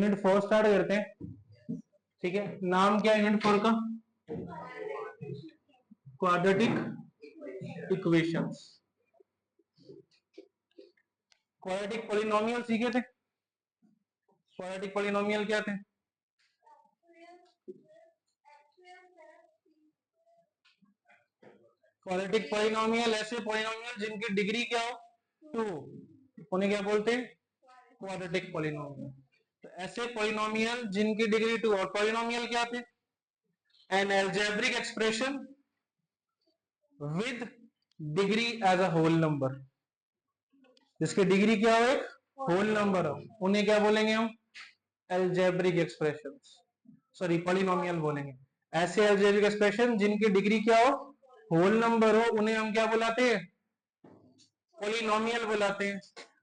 Unit 4 start करते हैं। ठीक है, नाम क्या है यूनिट 4 का? Quadratic equations. क्वाड्रेटिक पॉलिनोमियल सीखे थे? क्वाड्रेटिक पॉलिनोमियल क्या थे? क्वाड्रेटिक पॉलिनोमियल ऐसे पॉलिनोमियल जिनकी डिग्री क्या हो? 2, उन्हें क्या बोलते हैं? Quadratic polynomial. तो ऐसे पॉलिनोमियल जिनकी डिग्री 2, और पॉलिनोमियल क्या थे? An algebraic expression with degree as a whole number, जिसकी डिग्री क्या हो? एक होल नंबर हो, उन्हें क्या बोलेंगे हम? अलजेब्रिक एक्सप्रेशंस, सॉरी पॉलिनोमियल बोलेंगे। ऐसे अलजेब्रिक एक्सप्रेशन जिनकी डिग्री क्या हो? होल नंबर हो, उन्हें हम क्या बुलाते हैं? पॉलिनोमियल बुलाते हैं।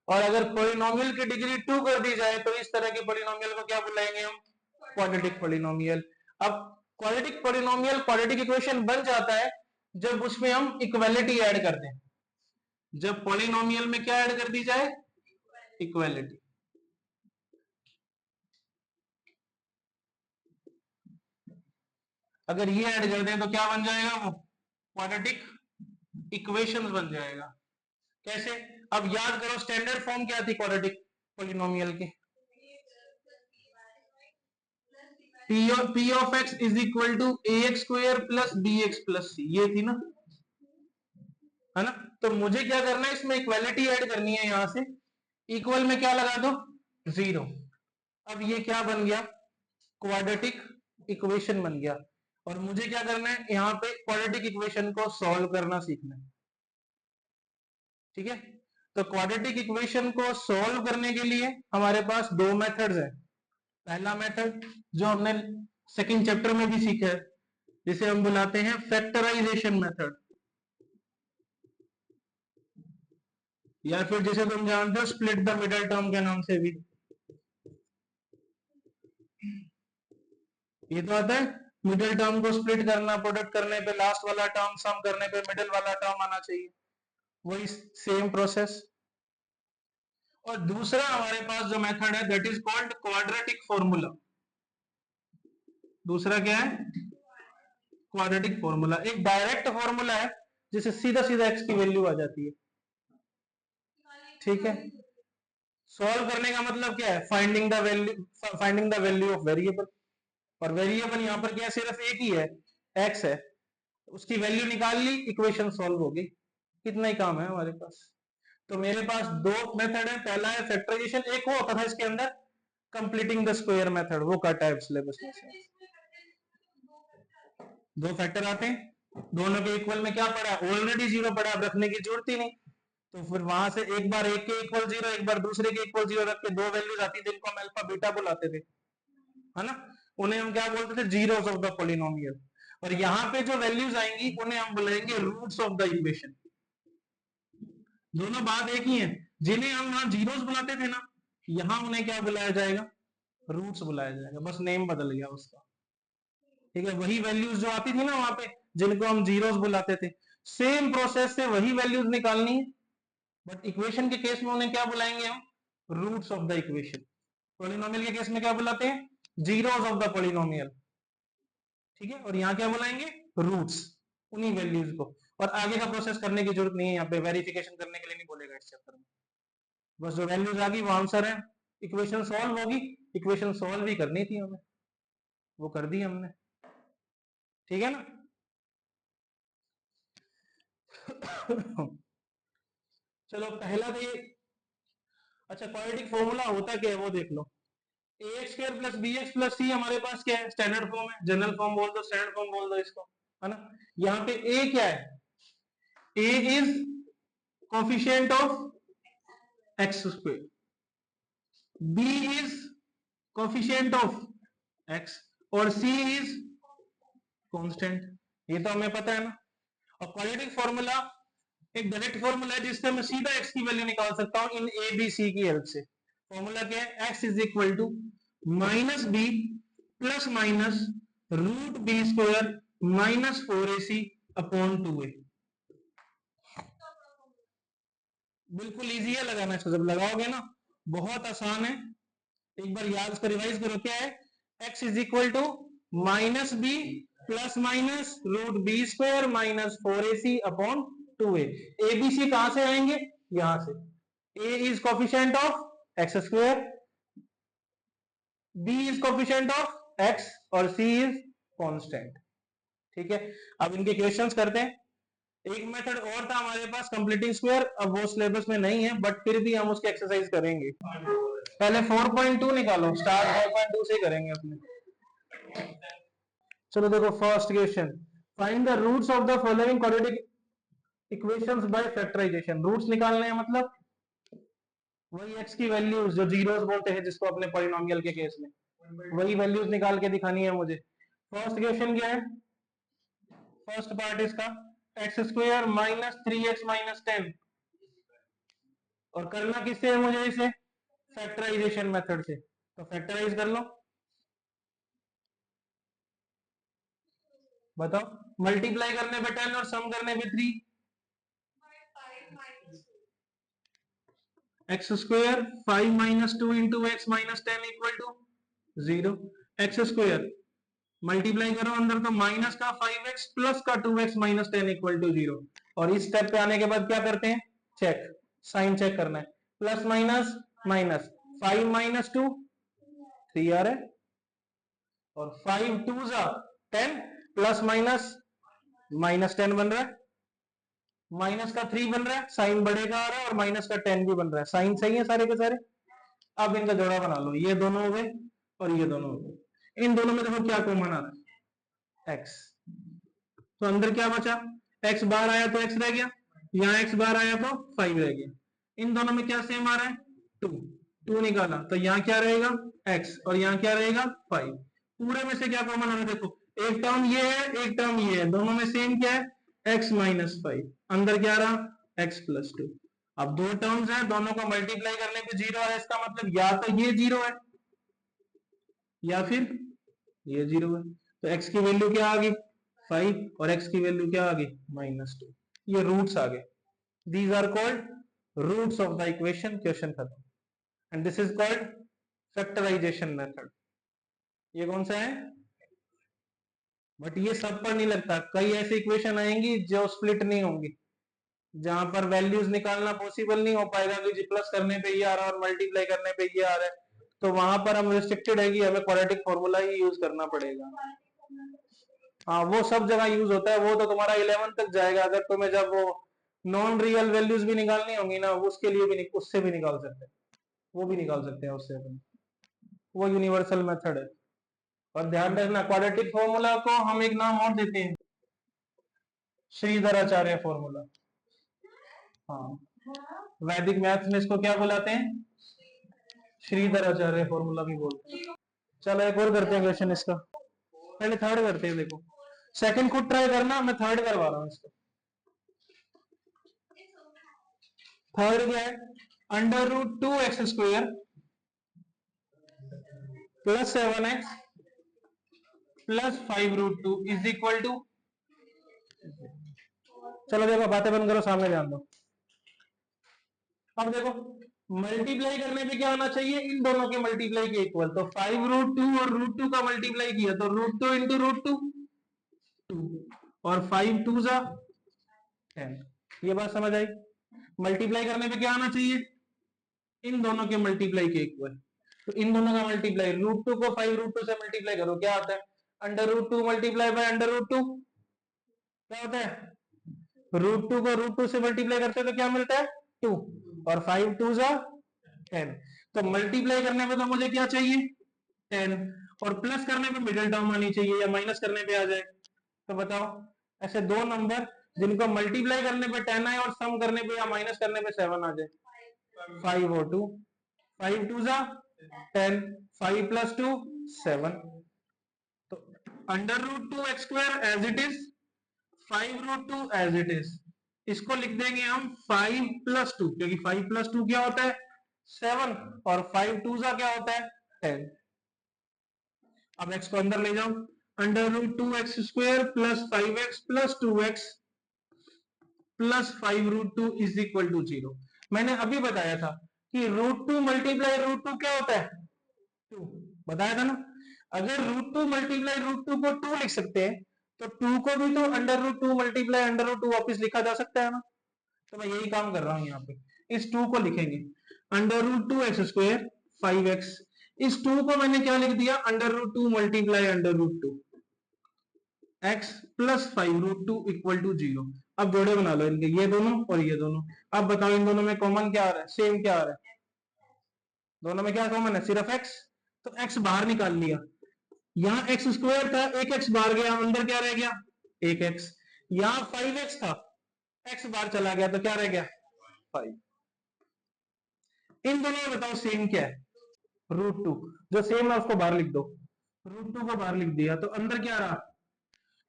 और अगर पॉलिनोमियल की डिग्री 2 कर दी जाए तो इस तरह के पॉलिनोमियल को क्या बुलाएंगे हम? Quadratic polynomial. अब क्वाड्रेटिक पॉलिनोमियल क्वाड्रेटिक इक्वेशन बन जाता है जब उसमें हम इक्वालिटी ऐड कर दें। जब पॉलिनोमियल में क्या ऐड कर दी जाए? इक्वालिटी। अगर ये ऐड कर दें तो क्या बन जाएगा? वो क्वाड्रेटिक इक्वेशन बन जाएगा। कैसे? अब याद करो स्टैंडर्ड फॉर्म क्या थी क्वाड्रेटिक पॉलिनोमियल की? P of x is equal to ax square plus bx plus c, ये थी ना, है ना? तो मुझे क्या करना है, इसमें इक्वालिटी ऐड करनी है। यहां से इक्वल में क्या लगा दो? 0। अब ये क्या बन गया? क्वाड्रेटिक इक्वेशन बन गया। और मुझे क्या करना है, यहाँ पे क्वाड्रेटिक इक्वेशन को सॉल्व करना सीखना है। ठीक है, तो क्वाड्रेटिक इक्वेशन को सॉल्व करने के लिए हमारे पास दो मेथड्स हैं। पहला मेथड जो हमने सेकंड चैप्टर में भी सीखा है, जिसे हम बुलाते हैं फैक्टराइजेशन मेथड, या फिर जिसे तुम जानते हो स्प्लिट द मिडल टर्म के नाम से भी। ये तो आता है, मिडिल टर्म को स्प्लिट करना, प्रोडक्ट करने पे लास्ट वाला टर्म, सम करने पे मिडिल वाला टर्म आना चाहिए, वही सेम प्रोसेस। और दूसरा हमारे पास जो मेथड है that is called quadratic formula. दूसरा क्या है? Quadratic formula. एक डायरेक्ट फॉर्मूला है जिसे सीधा सीधा एक्स की वैल्यू आ जाती है। ठीक है, सॉल्व करने का मतलब क्या है? Finding the value of variable. और वेरिएबल यहाँ पर क्या, सिर्फ एक ही है, एक्स है। उसकी वैल्यू निकाल ली, इक्वेशन सॉल्व हो गई। कितना ही काम है हमारे पास। तो मेरे पास दो मेथड है। पहला है फैक्टराइजेशन, एक वो होता था इसके अंदर कंप्लीटिंग द स्क्वायर मेथड, वो कट है सिलेबस में से। दो फैक्टर आते हैं, दोनों के इक्वल में क्या पड़ा? ऑलरेडी 0 पड़ा, अब रखने की जरूरत ही नहीं। तो फिर वहां से एक बार एक के इक्वल 0, एक बार दूसरे के इक्वल 0 रख के दो वैल्यूज आती थी, जिनको हम अल्फा बीटा बुलाते थे, है ना? उन्हें हम क्या बोलते थे? Zeros of the polynomial. और यहाँ पे जो वैल्यूज आएंगी उन्हें हम बुलाएंगे रूट्स ऑफ द इक्वेशन। दोनों बात एक ही है। जिन्हें हम वहां जीरोस बुलाते थे ना, यहां उन्हें क्या बुलाया जाएगा? रूट्स बुलाया जाएगा, बस नेम बदल गया उसका। ठीक है, वही वैल्यूज जो आती थी ना वहां पे, जिनको हम जीरोस बुलाते थे, सेम प्रोसेस से वही वैल्यूज निकालनी है। बट इक्वेशन के केस में उन्हें क्या बुलाएंगे हम? Roots of the equation. Polynomial के केस में क्या बुलाते हैं? Zeros of the polynomial. ठीक है, और यहाँ क्या बुलाएंगे? रूट्स, उन्हीं वैल्यूज को। और आगे का प्रोसेस करने की जरूरत नहीं है, यहाँ पे वेरिफिकेशन करने के लिए नहीं बोलेगा इस चैप्टर में। बस जो वैल्यूज आ गई वो आंसर है, इक्वेशन सॉल्व होगी। इक्वेशन सॉल्व ही करनी थी हमें, वो कर दी हमने। ठीक है ना? चलो पहला तो ये। अच्छा, क्वाड्रेटिक फॉर्मूला होता क्या है वो देख लो। ax square plus bx plus c हमारे पास क्या है? स्टैंडर्ड फॉर्म है, जनरल फॉर्म बोल दो, स्टैंडर्ड फॉर्म बोल दो इसको, है ना? यहाँ पे a क्या है? a is coefficient of x square, b is coefficient of x, और c इज कांस्टेंट। ये तो हमें पता है ना। और क्वाड्रेटिक फॉर्मूला एक डायरेक्ट फॉर्मूला है जिससे मैं सीधा x की वैल्यू निकाल सकता हूं इन a b c की हेल्प से। फॉर्मूला क्या है? x is equal to minus B plus minus root B square minus 4ac upon 2a। बिल्कुल इजी है लगाना, इसको जब लगाओगे ना बहुत आसान है। एक बार याद इसको रिवाइज करो, क्या है, x is equal to minus B plus minus root B square minus 4ac upon 2a। A B C कहां से आएंगे, यहां से। a is coefficient of X square, b is coefficient of x और c इज कांस्टेंट। ठीक है, अब इनके क्वेश्चंस करते हैं। एक मेथड और था हमारे पास कंप्लीटिंग स्क्वायर, अब वो सिलेबस में नहीं है बट फिर भी हम उसकी एक्सरसाइज करेंगे। पहले 4.2 निकालो, स्टार्ट 4.2 से करेंगे अपने। चलो देखो first question, find the roots of the following quadratic equations by factorisation. Roots निकालने हैं मतलब वही x की वैल्यूज जो जीरोस बोलते हैं जिसको अपने पॉलिनोमियल के केस में, वही वैल्यूज निकाल के दिखानी है मुझे। फर्स्ट क्वेश्चन क्या है, फर्स्ट पार्ट इसका x square minus 3x minus 10, और करना किससे है मुझे इसे, फैक्टराइजेशन मेथड से। तो फैक्टराइज कर लो, बताओ मल्टीप्लाई करने पे 10 और सम करने पे 3। X square 5 minus 2 into X minus 10 equal to 0। X square multiply करो अंदर तो माइनस का 5x प्लस का 2x माइनस 10 इक्वल टू 0। और इस स्टेप पे आने के बाद क्या करते हैं, चेक, साइन चेक करना है। प्लस माइनस माइनस, 5 माइनस 2 3 आ रहा है, और 5 2 जा 10 प्लस माइनस माइनस 10 बन रहा है, माइनस का 3 बन रहा है, साइन बढ़ेगा आ रहा है, और माइनस का 10 भी बन रहा है, साइन सही है सारे के सारे। अब इनका जोड़ा बना लो, ये दोनों हो गए और ये दोनों हो गए। इन दोनों में देखो क्या कॉमन आ रहा है, x। तो अंदर क्या बचा, x बार आया तो x रह गया, यहाँ x बार आया तो 5 रह गया। इन दोनों में क्या सेम आ रहा है, 2। 2 निकाला तो यहाँ क्या रहेगा x और यहाँ क्या रहेगा 5। पूरे में से क्या कॉमन आ रहा है, देखो एक टर्म ये है एक टर्म ये है, दोनों में सेम क्या है, x माइनस 5, अंदर क्या रहा x प्लस 2। अब दो टर्म्स है, दोनों को मल्टीप्लाई करने पे 0 है, इसका मतलब या तो ये 0 है या फिर ये 0 है। तो x की वैल्यू क्या आ गई 5 और x की वैल्यू क्या आ गई माइनस 2। ये रूट्स आ गए, these are called roots of the equation. Question खत्म। And this is called factorisation method. ये कौन सा है, बट ये सब पर नहीं लगता, कई ऐसी इक्वेशन आएंगी जो स्प्लिट नहीं होंगी, जहां पर वैल्यूज निकालना पॉसिबल नहीं हो पाएगा कि जी प्लस करने पे ये आ रहा है और मल्टीप्लाई करने पे ये आ रहा है, तो वहां पर हम रिस्ट्रिक्टेड है कि हमें क्वाड्रेटिक फॉर्मूला ही यूज करना पड़ेगा। हाँ वो सब जगह यूज होता है, वो तो तुम्हारा 11 तक जाएगा, अगर तुम्हें जब वो नॉन रियल वैल्यूज भी निकालनी होंगी ना, उसके लिए भी उससे भी निकाल सकते हैं, वो भी निकाल सकते हैं उससे अपन, वो यूनिवर्सल मेथड है। और ध्यान रखना क्वाड्रेटिक फॉर्मूला को हम एक नाम और देते हैं, श्रीधराचार्य फॉर्मूला। हाँ वैदिक मैथ्स में इसको क्या बुलाते हैं, श्रीधराचार्य फॉर्मूला भी बोलते हैं। चलो एक और करते हैं क्वेश्चन इसका, पहले थर्ड करते हैं। देखो सेकंड खुद ट्राई करना, मैं थर्ड करवा रहा हूँ इसको। थर्ड क्या है, under root 2x square plus 7x plus 5 root 2 is equal to. चलो देखो बातें बंद करो, सामने ध्यान दो। अब देखो मल्टीप्लाई करने पे क्या होना चाहिए, इन दोनों के मल्टीप्लाई के इक्वल। तो 5 रूट 2 और रूट 2 का मल्टीप्लाई किया तो रूट 2 इंटू रूट 2 2, और 5 2 जा 10। ये बात समझ आई। मल्टीप्लाई करने पे क्या आना चाहिए, इन दोनों के मल्टीप्लाई के इक्वल। तो इन दोनों का मल्टीप्लाई, रूट 2 को 5 रूट 2 से मल्टीप्लाई करो, क्या आता है, under root 2 multiply by under root 2 क्या होता है, रूट 2 को रूट 2 से मल्टीप्लाई करते हैं तो क्या मिलता है 2, और 5 2 जा 10। तो मल्टीप्लाई करने पे तो मुझे क्या चाहिए 10, और प्लस करने पे मिडिल टर्म आनी चाहिए या माइनस करने पे आ जाए। तो बताओ ऐसे दो नंबर जिनको मल्टीप्लाई करने पे 10 आए और सम करने पे या माइनस करने पे 7 आ जाए, 5 और 2, 5 2 जा 10, 5 प्लस 2 7। तो under root 2 x square as it is, 5 root 2 as it is, इसको लिख देंगे हम 5 प्लस 2, क्योंकि 5 प्लस 2 क्या होता है 7, और 5 2 जा क्या होता है 10। अब x को अंदर ले जाओ, under root 2 x square plus 5x plus 2x plus 5 root 2 is equal to 0। मैंने अभी बताया था कि रूट 2 मल्टीप्लाई रूट 2 क्या होता है 2 बताया था ना। अगर √2 मल्टीप्लाई √2 को 2 लिख सकते हैं तो 2 को भी तो √2 मल्टीप्लाई √2 वापस लिखा जा सकता है ना। तो मैं यही काम कर रहा हूं यहाँ पे, इस 2 को लिखेंगे √2x² 5x, इस 2 को मैंने क्या लिख दिया √2 मल्टीप्लाई √2 x प्लस 5 √2 = 0। अब जोड़े बना लो इनके, ये दोनों और ये दोनों। अब बताओ इन दोनों में कॉमन क्या आ रहा है, सेम क्या आ रहा है, दोनों में क्या कॉमन है, सिर्फ x। तो x बाहर निकाल लिया, यहाँ x² था, एक x बाहर गया, अंदर क्या रह गया, एक x। यहाँ 5x था, x बाहर चला गया तो क्या रह गया, 5। इन दोनों में बताओ सेम क्या है, √2। जो सेम है उसको बाहर लिख दो, √2 को बाहर लिख दिया तो अंदर क्या रहा,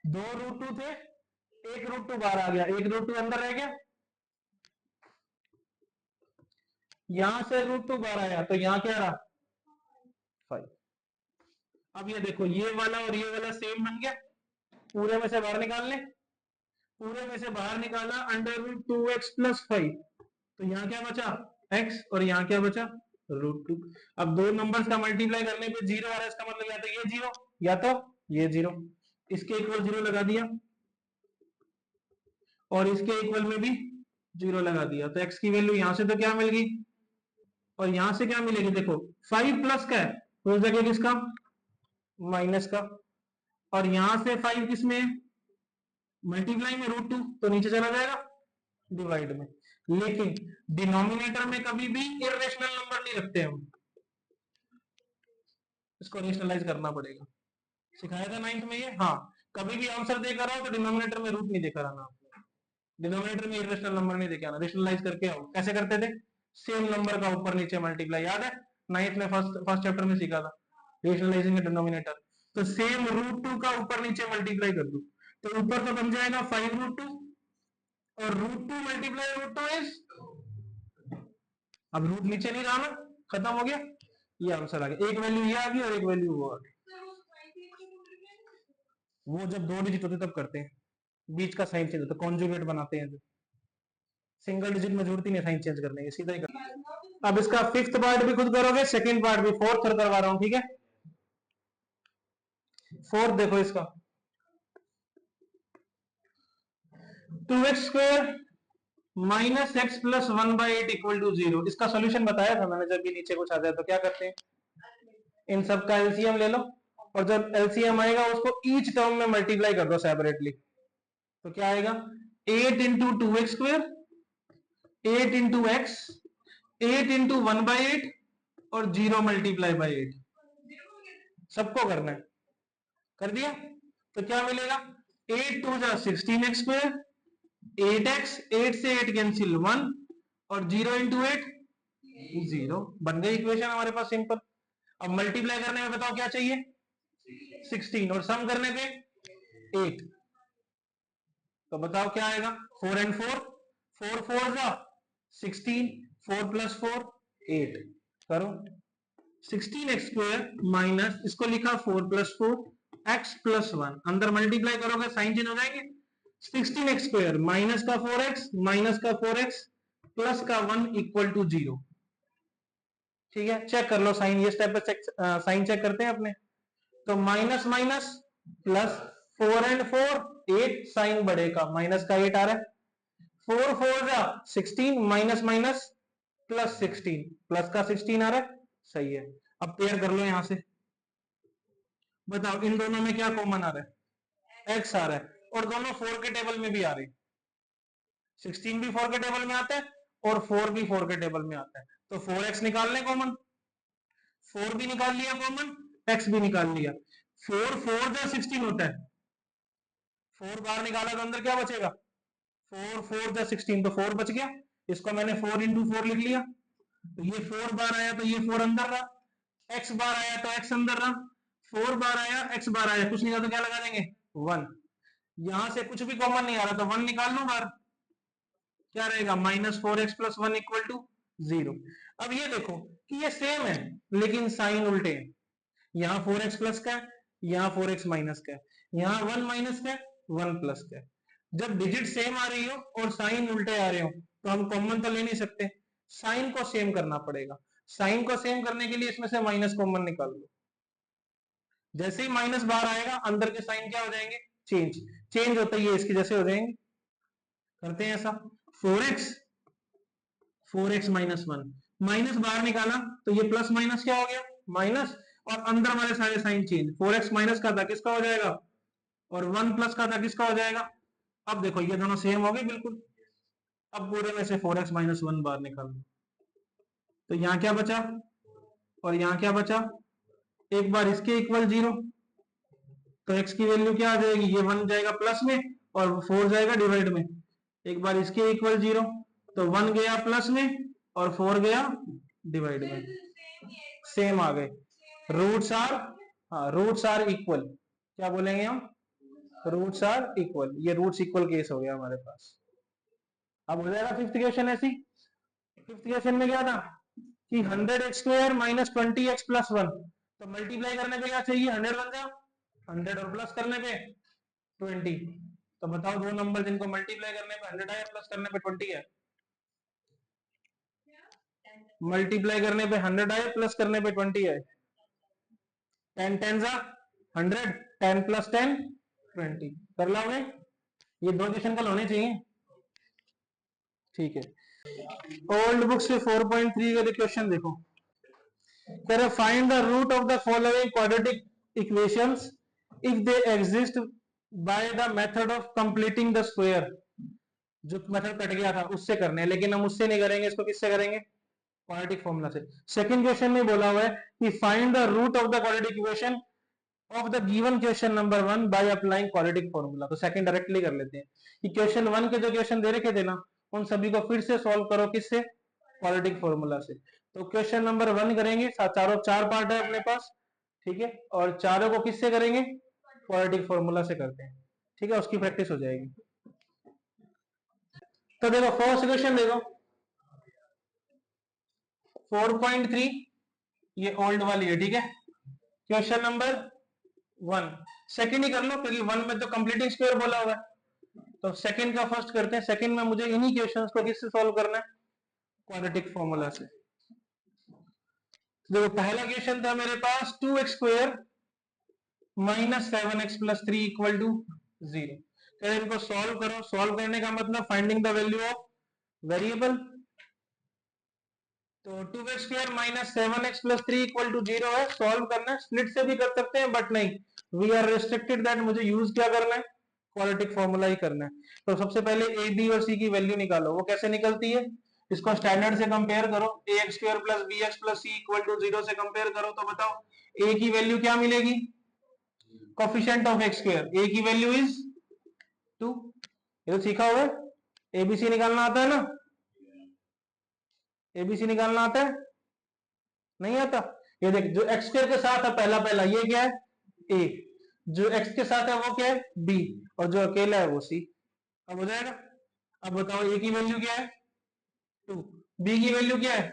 2 √2 थे, एक √2 बाहर आ गया, एक √2 अंदर रह गया। यहां से √2 बाहर आया तो यहां क्या रहा, 5। अब ये देखो ये वाला और ये वाला सेम बन गया, पूरे में से बाहर निकाल ले, पूरे में से बाहर निकाला √2x + 5, तो यहाँ क्या बचा x और यहाँ क्या बचा √2। अब दो नंबर्स का मल्टीप्लाई करने पे 0 आ रहा है, इसका मतलब या तो ये 0 या तो ये 0, इसके इक्वल 0 लगा दिया और इसके इक्वल में भी 0 लगा दिया, तो x की वैल्यू यहां से तो क्या मिल गई और यहां से क्या मिलेगी, देखो 5 प्लस का है तो उस जगह किसका, माइनस का, और यहां से 5 किसमें है, मल्टीप्लाई में √2, तो नीचे चला जाएगा डिवाइड में। लेकिन डिनोमिनेटर में कभी भी इरेशनल नंबर नहीं रखते हम, इसको रेशनलाइज करना पड़ेगा, सिखाया था 9th में ये। हाँ, कभी भी आंसर देकर आओ तो डिनोमिनेटर में रूट नहीं देकर आना, डिनोमिनेटर में इरेशनल नंबर नहीं देकर आना, रेशनलाइज करके आओ। कैसे करते थे, सेम नंबर का ऊपर नीचे मल्टीप्लाई, याद है 9th में फर्स्ट चैप्टर में सीखा था रेशनलाइजिंग डिनोमिनेटर। तो सेम √2 का ऊपर नीचे मल्टीप्लाई कर दो तो ऊपर तो बन जाएगा 5 √2 और √2 मल्टीप्लाई √2 इज, अब रूट नीचे नहीं रहा ना, खत्म हो गया, ये आंसर आ गया। एक वैल्यू ये आ गई और एक वैल्यू वो आ गई, वो जब 2 डिजिट होते तब करते हैं, बीच का साइन चेंज होता है, कॉन्जुगेट बनाते हैं, सिंगल डिजिट में जरूरत ही नहीं साइन चेंज करने की, सीधा ही कर। अब इसका 5th पार्ट भी खुद करोगे, सेकंड पार्ट भी, 4th करवा रहा हूं, ठीक है। 4th देखो इसका 2x² -x + 1/8 = 0। इसका सॉल्यूशन बताया था मैंने, जब भी नीचे कुछ आ जाए तो क्या करते हैं, इन सब का एलसीएम ले लो और जब एलसीएम आएगा उसको ईच टर्म में मल्टीप्लाई कर दो सेपरेटली, तो क्या आएगा 8 × 2x², 8 × x, 8 × 1/8 और 0 × 8, सबको करना है, कर दिया तो क्या मिलेगा 8 × 2 = 16x², 8x, 8 से 8 कैंसिल 1 और 0 × 8 0, बन गई इक्वेशन हमारे पास सिंपल। अब मल्टीप्लाई करने में बताओ क्या चाहिए 16 और सम करने पे 8, तो बताओ क्या आएगा 4 and 4, 4 4 16, 4 + 4 8, करो 16x² माइनस, इसको लिखा 4 + 4 x + 1, अंदर मल्टीप्लाई करोगे साइन चेंज हो जाएंगे, 16x² माइनस का 4x माइनस का 4x प्लस का 1 = 0, ठीक है। चेक कर लो साइन, ये स्टेप पे साइन चेक करते हैं अपने, तो minus minus plus, 4 and 4 8, sign बड़े का माइनस का 8 आ रहा है, 4 4 16 माइनस माइनस प्लस 16, प्लस का 16 आ रहा है, सही है। अब पेयर कर लो यहां से, बताओ इन दोनों में क्या कॉमन आ रहा है, x आ रहा है और दोनों 4 के टेबल में भी आ रही, 16 भी 4 के टेबल में आता है और 4 भी 4 के टेबल में आता है, तो 4x निकाल लें कॉमन, 4 भी निकाल लिया कॉमन, x भी निकाल लिया, 4 4 16 होता है, 4 बाहर निकाला तो अंदर क्या बचेगा, 4 4 16, तो 4 बच गया, इसको मैंने 4 × 4 लिख लिया, तो ये 4 बार आया तो ये 4 अंदर रहा, x बार आया तो x अंदर रहा, 4 बार आया x बार आया, कुछ नहीं था तो क्या लगा देंगे 1, यहां से कुछ भी कॉमन नहीं आ रहा तो 1 निकाल लो बाहर, क्या रहेगा -4x + 1 = 0। अब ये देखो कि ये सेम है लेकिन साइन उल्टे हैं, यहाँ 4x प्लस का है, यहाँ 4x माइनस का है, यहाँ 1 माइनस का है, 1 प्लस का है। जब डिजिट सेम आ रही हो और साइन उल्टे आ रहे हो तो हम कॉमन तो ले नहीं सकते, साइन को सेम करना पड़ेगा। साइन को सेम करने के लिए इसमें से माइनस कॉमन निकाल लो। जैसे ही माइनस बाहर आएगा अंदर के साइन क्या हो जाएंगे, चेंज। चेंज होता ही है इसके जैसे हो जाएंगे। करते हैं ऐसा, 4x 4x माइनस 1, माइनस बाहर निकाला तो ये प्लस माइनस क्या हो गया, माइनस, और अंदर वाले सारे साइन चेंज। 4x माइनस का था किसका हो जाएगा, और 1 प्लस का था किसका हो जाएगा। अब देखो ये दोनों सेम हो गए बिल्कुल। अब पूरे में से 4x माइनस 1 बाहर निकाल दो, तो यहां क्या बचा और यहां क्या बचा, एक बार इसके इक्वल 0, तो x की वैल्यू क्या आ जाएगी, ये 1 जाएगा प्लस में और 4 जाएगा डिवाइड में। एक बार इसके इक्वल 0, तो 1 गया प्लस में और 4 गया डिवाइड में, सेम आ गए। रूट्स आर, हाँ रूट्स आर इक्वल, क्या बोलेंगे हम, रूट्स आर इक्वल। ये रूट्स इक्वल केस हो गया हमारे पास। अब हो जाएगा फिफ्थ क्वेश्चन ऐसी। फिफ्थ क्वेश्चन में क्या था कि 100x square minus 20x plus 1, तो मल्टीप्लाई करने पे क्या चाहिए, 100 बन जाए, 100 और प्लस करने पे 20। तो बताओ दो नंबर जिनको मल्टीप्लाई करने पे 100 है प्लस करने पे 20 है। मल्टीप्लाई करने पे 100 आए प्लस करने पे 20 है। 10 10 जा 100, 10 प्लस 10 20। कर लोगे, ये दो क्वेश्चन कल होने चाहिए। ठीक है, ओल्ड बुक्स के 4.3 के क्वेश्चन देखो। कह रहे find the root of the following quadratic equations if they exist by the method of completing the square. जो मेथड कट गया था उससे करने हैं, लेकिन हम उससे नहीं करेंगे, इसको किससे करेंगे, क्वाड्रेटिक फॉर्मूला से। सेकंड क्वेश्चन में बोला हुआ है कि find the root of the quadratic equation of the given question number 1 by applying quadratic formula. तो सेकंड डायरेक्टली कर लेते हैं कि क्वेश्चन 1 के जो क्वेश्चन दे रखे थे ना, उन सभी को फिर से सॉल्व करो, किससे, क्वाड्रेटिक फॉर्मूला से। तो क्वेश्चन नंबर 1 करेंगे, चारों चार पार्ट है अपने पास, ठीक है, और चारों को किससे करेंगे, क्वाड्रेटिक फॉर्मूला से करते हैं, ठीक है, उसकी प्रैक्टिस हो जाएगी। तो देखो फर्स्ट क्वेश्चन देखो 4.3, ये ओल्ड वाली है, ठीक है। क्वेश्चन नंबर 1 सेकंड ही कर लो क्योंकि 1 में तो कंप्लीटिंग स्क्वायर बोला हुआ है। तो सेकंड का फर्स्ट करते हैं। सेकंड में मुझे इन्हीं क्वेश्चंस को किससे सॉल्व करना है, क्वाड्रेटिक फॉर्मूला से। देखो पहला क्वेश्चन था मेरे पास 2x square minus 7x plus 3 equal to 0। तो इनको सॉल्व करो। सॉल्व करने का मतलब finding the value of variable. तो 2x square minus 7x plus 3 equal to 0 है, सॉल्व करना है। स्प्लिट से भी कर सकते हैं बट नहीं, वी आर रेस्ट्रिक्टेड दैट मुझे यूज क्या करना है, क्वाड्रेटिक फॉर्मूला ही करना है। तो सबसे पहले ए बी और सी की वैल्यू निकालो। वो कैसे निकलती है, इसको स्टैंडर्ड से कंपेयर करो। A x square plus b x plus c equal to 0 से कंपेयर करो तो बताओ ए की वैल्यू क्या मिलेगी, कोफिशिएंट ऑफ एक्स स्क्वायर, ए की वैल्यू इज 2। ये तो सीखा हुआ है, एबीसी निकालना आता है ना, एबीसी निकालना आता है, नहीं आता। ये देख, जो एक्स स्क्वायर के साथ है पहला पहला ये क्या है ए, जो एक्स के साथ है वो क्या है बी, और जो अकेला है वो सी। अब हो जाएगा। अब बताओ ए की वैल्यू क्या है 2, बी की वैल्यू क्या है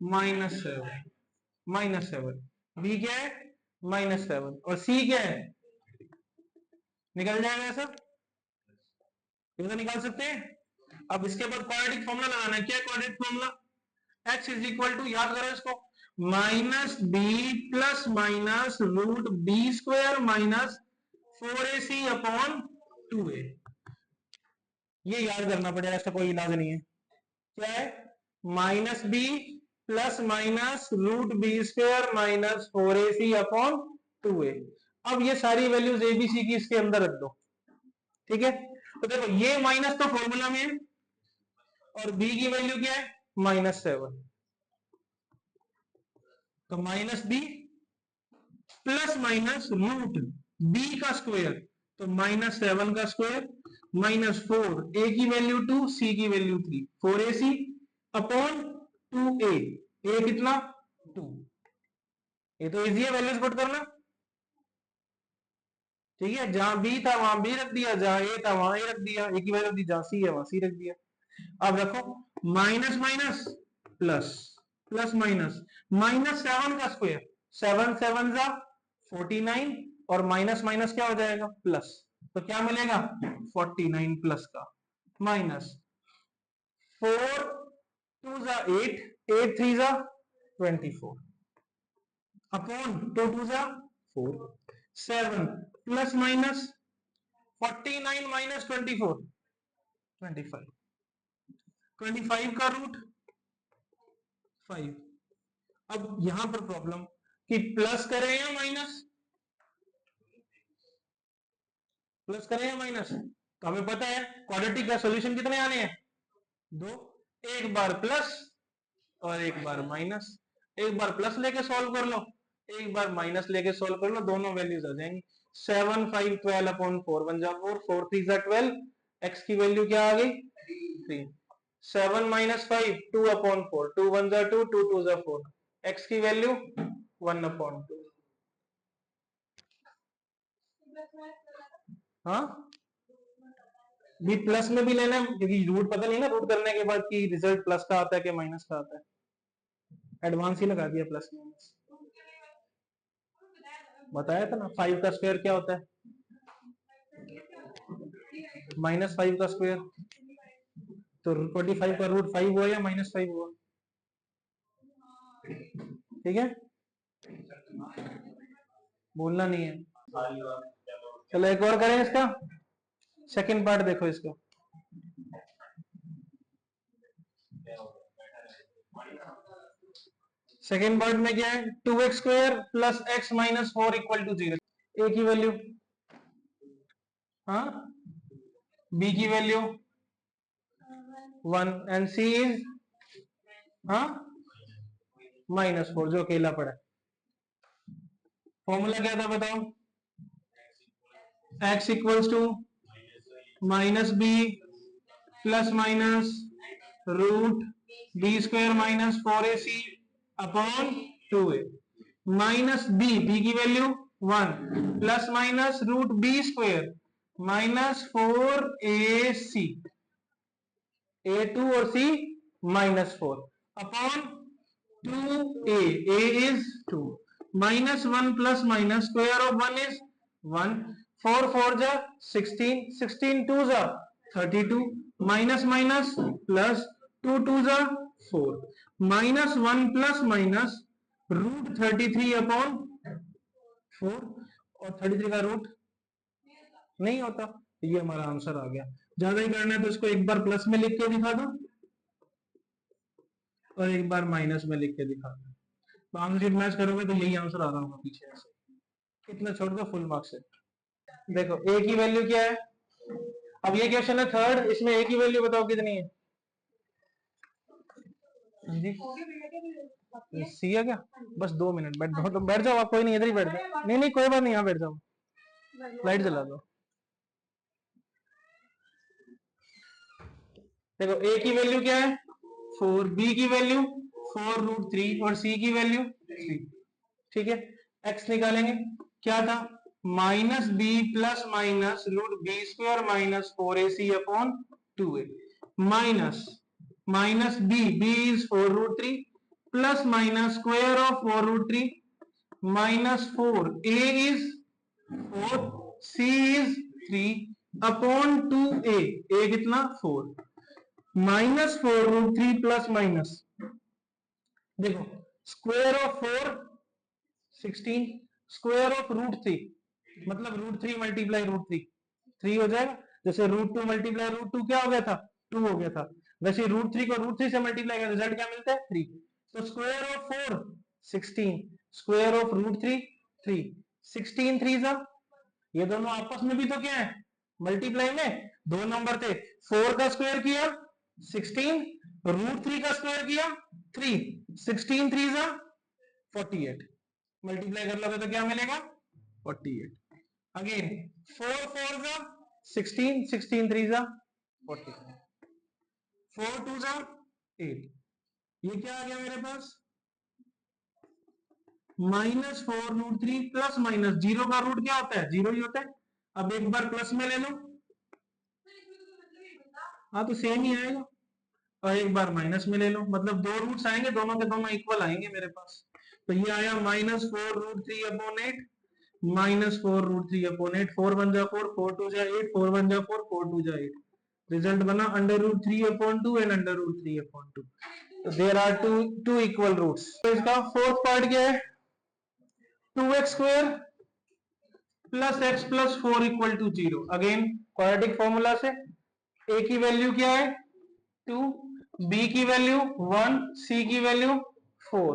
-7, -7, बी क्या है -7, और सी क्या है, निकल जाएगा ये सब, ये तो निकाल सकते हैं। अब इसके बाद क्वाड्रेटिक फॉर्मूला लगाना है। क्या है quadratic formula, x is equal to, याद करो इसको, minus B plus minus root B square minus 4ac upon 2a। ये याद करना पड़ेगा, इसका कोई इलाज नहीं है। क्या है, minus B plus minus root B square minus 4ac upon 2a। अब ये सारी वैल्यूज एबीसी की इसके अंदर रख दो, ठीक है। तो देखो ये माइनस तो फॉर्मूला में है, और बी की वैल्यू क्या है -7, तो minus B plus minus root b का स्क्वायर, तो -7 का स्क्वायर -4, ए की वैल्यू 2, सी की वैल्यू 3, 4ac अपॉन 2a। ए कितना 2, ये तो इजी है वैल्यूज पुट करना, ठीक है। जहां बी था वहां बी रख दिया, जहां ए था वहां ए रख दिया, ए की वैल्यू रख दी, जहां सी है वहां सी रख दिया। अब रखो minus minus plus, plus minus, -7 का स्क्वायर, 7 7 जा 49, और माइनस माइनस क्या हो जाएगा प्लस, तो क्या मिलेगा 49 प्लस का माइनस 4 2 जा 8, 8 3 जा 24 अपॉन 2 2 जा 4 7 प्लस माइनस 49 माइनस 24 25 25 का रूट 5। अब यहां पर प्रॉब्लम कि प्लस करें या माइनस, प्लस करें या माइनस, तो हमें पता है क्वाड्रेटिक का सॉल्यूशन कितने आने हैं, दो, एक बार प्लस और एक बार माइनस। एक बार प्लस लेके सॉल्व कर लो, एक बार माइनस लेके सॉल्व कर लो, दोनों वैल्यूज आ जाएंगी। 7 5 12 अपॉन 4 बन जा 4 4 3 जा 12, एक्स की वैल्यू क्या आ गई 3। 7 माइनस 5 2 अपॉन 4 2 1 जा 2 2 2 जा 4, एक्स की वैल्यू 1 अपॉन 2। हाँ भी प्लस में भी लेना है क्योंकि रूट पता नहीं ना रूट करने के बाद कि रिजल्ट प्लस का आता है कि माइनस का आता है, एडवांस ही लगा दिया प्लस माइनस। बताया था ना 5 का स्क्वायर क्या होता है, माइनस 5 का स्क्वायर, तो 25 का रूट 5 हुआ या माइनस 5 हुआ, ठीक है बोलना नहीं है। चलो एक और करें इसका सेकंड पार्ट, देखो इसका सेकंड पार्ट में क्या है 2x square plus x minus 4 equal to 0, a की वैल्यू, हाँ b की वैल्यू 1 एंड c इज हाँ -4 जो अकेला पड़ा। फॉर्मूला क्या था बताओ, x equals to minus B plus minus root B square minus 4ac upon 2a, minus b की value 1 plus minus root B square minus 4ac, a2 और c -4 upon 2a, a is 2 minus 1 plus minus square of 1 is 1, 4 4 जा 16, 16 2 जा 32 minus minus plus 2 2 जा 4 minus 1 plus minus root 33 upon 4 और 33 का root नहीं होता, ये हमारा आंसर आ गया। ज्यादा ही करना है तो इसको एक बार प्लस में लिख के दिखा दो और एक बार माइनस में लिख के दिखा दो, तो आंसर शीट मैच करोगे तो यही आंसर आ रहा होगा पीछे से, इतना छोड़ दो फुल मार्क्स है। देखो a की वैल्यू क्या है, अब ये क्वेश्चन है थर्ड, इसमें a की वैल्यू बताओ कितनी है जी, सी है क्या, बस 2 मिनट बैठ जाओ, तो बैठ जाओ आप, कोई नहीं इधर ही बैठ जाओ, नहीं नहीं कोई बात नहीं, यहाँ बैठ जाओ, लाइट जला दो। देखो a की वैल्यू क्या है 4, b की वैल्यू 4 रूट 3 और c की वैल्यू 3, ठीक है। x निकालेंगे, क्या था minus B plus minus root B square minus 4ac upon 2a minus minus b is 4 root 3 plus minus square of 4 root 3 minus 4, a is 4 c is 3 upon 2a, a कितना 4 minus 4 root 3 plus minus, देखो square of 4 16 square of root 3 मतलब root 3 multiply root 3 3 हो जाएगा, जैसे root 2 multiply root 2 क्या हो गया था 2 हो गया था, वैसे रूट 3 को रूट 3 से मल्टीप्लाई करें रिजल्ट क्या मिलता है 3, तो square of 4 16 square of root 3 3 16 3 सा, ये दोनों आपस में भी तो क्या है मल्टीप्लाई में, दो नंबर थे 4 का स्क्वायर किया 16 रूट 3 का स्क्वायर किया 3 16 3 सा 48, मल्टीप्लाई कर लोगे तो क्या मिलेगा 48, अगेन 4 4 जा 16 16 3 जा 48 4 2 जा 8, ये क्या आ गया मेरे पास -4 रूट 3 प्लस माइनस, जीरो का रूट क्या होता है जीरो ही होता है, अब एक बार प्लस में ले लो, हाँ तो सेम ही आएगा, और एक बार माइनस में ले लो, मतलब दो रूट्स आएंगे दोनों के दोनों इक्वल आएंगे मेरे पास, तो ये आया -4 रूट 3 अपॉन 8 -4 रूट 3 अपॉन 8, 4 1 जा 4 4 2 जा 8 4 1 जा 4 4 2 जा 8, रिजल्ट बना under root 3 upon 2 and under root 3 upon 2, there are two equal roots. तो इसका फोर्थ पार्ट क्या है, 2x square plus x plus 4 equal to 0। Again quadratic formula से a की वैल्यू क्या है 2, b की वैल्यू 1, c की वैल्यू 4,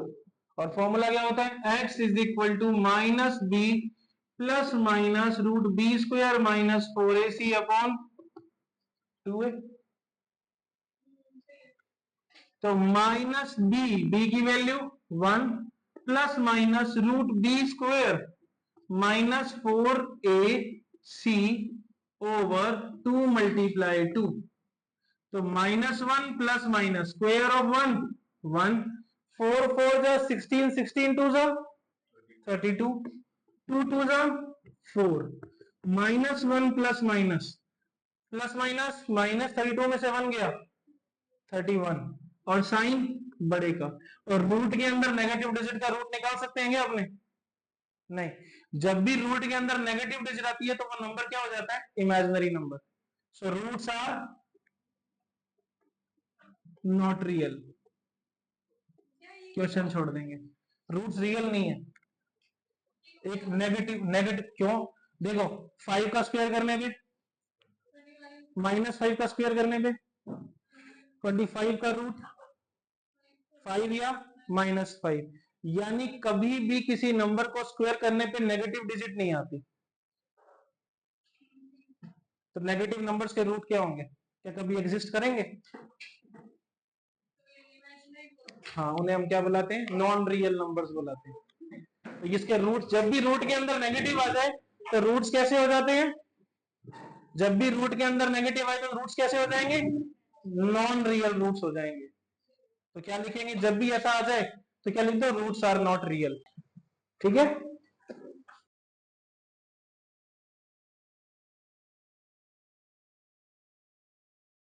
और फॉर्मूला क्या होता है x is equal to minus B plus minus root B square minus 4ac upon 2a। तो माइनस बी की value 1 plus minus root B square minus 4ac over 2 multiply 2। तो -1 plus minus square of 1 1, 4 4 जा 16, 16 2 जा 32, 2 2 जा 4, -1 plus minus minus 32 में से 1 गया 31, और साइन बड़े का, और रूट के अंदर नेगेटिव डिजिट का रूट निकाल सकते हैं क्या आपने, नहीं। जब भी रूट के अंदर नेगेटिव डिजिट आती है तो वो नंबर क्या हो जाता है, imaginary number. So roots are not real. Question छोड़ देंगे, रूट्स रियल नहीं है। एक नेगेटिव क्यों, देखो 5 का स्क्वायर करने पे, -5 का स्क्वायर करने पे 25 का रूट 5 या -5, यानी कभी भी किसी नंबर को स्क्वायर करने पे नेगेटिव डिजिट नहीं आती। तो नेगेटिव नंबर्स के रूट क्या होंगे, क्या कभी एग्जिस्ट करेंगे, हाँ उन्हें हम क्या बुलाते हैं, नॉन रियल नंबर्स बुलाते हैं। तो इसके रूट, जब भी रूट के अंदर नेगेटिव आ जाए तो रूट्स कैसे हो जाते हैं, जब भी रूट के अंदर नेगेटिव आए तो रूट्स कैसे हो जाएंगे, नॉन रियल रूट्स हो जाएंगे। तो क्या लिखेंगे, जब भी ऐसा आ जाए तो क्या लिखते हो, रूट्स आर नॉट रियल। ठीक है।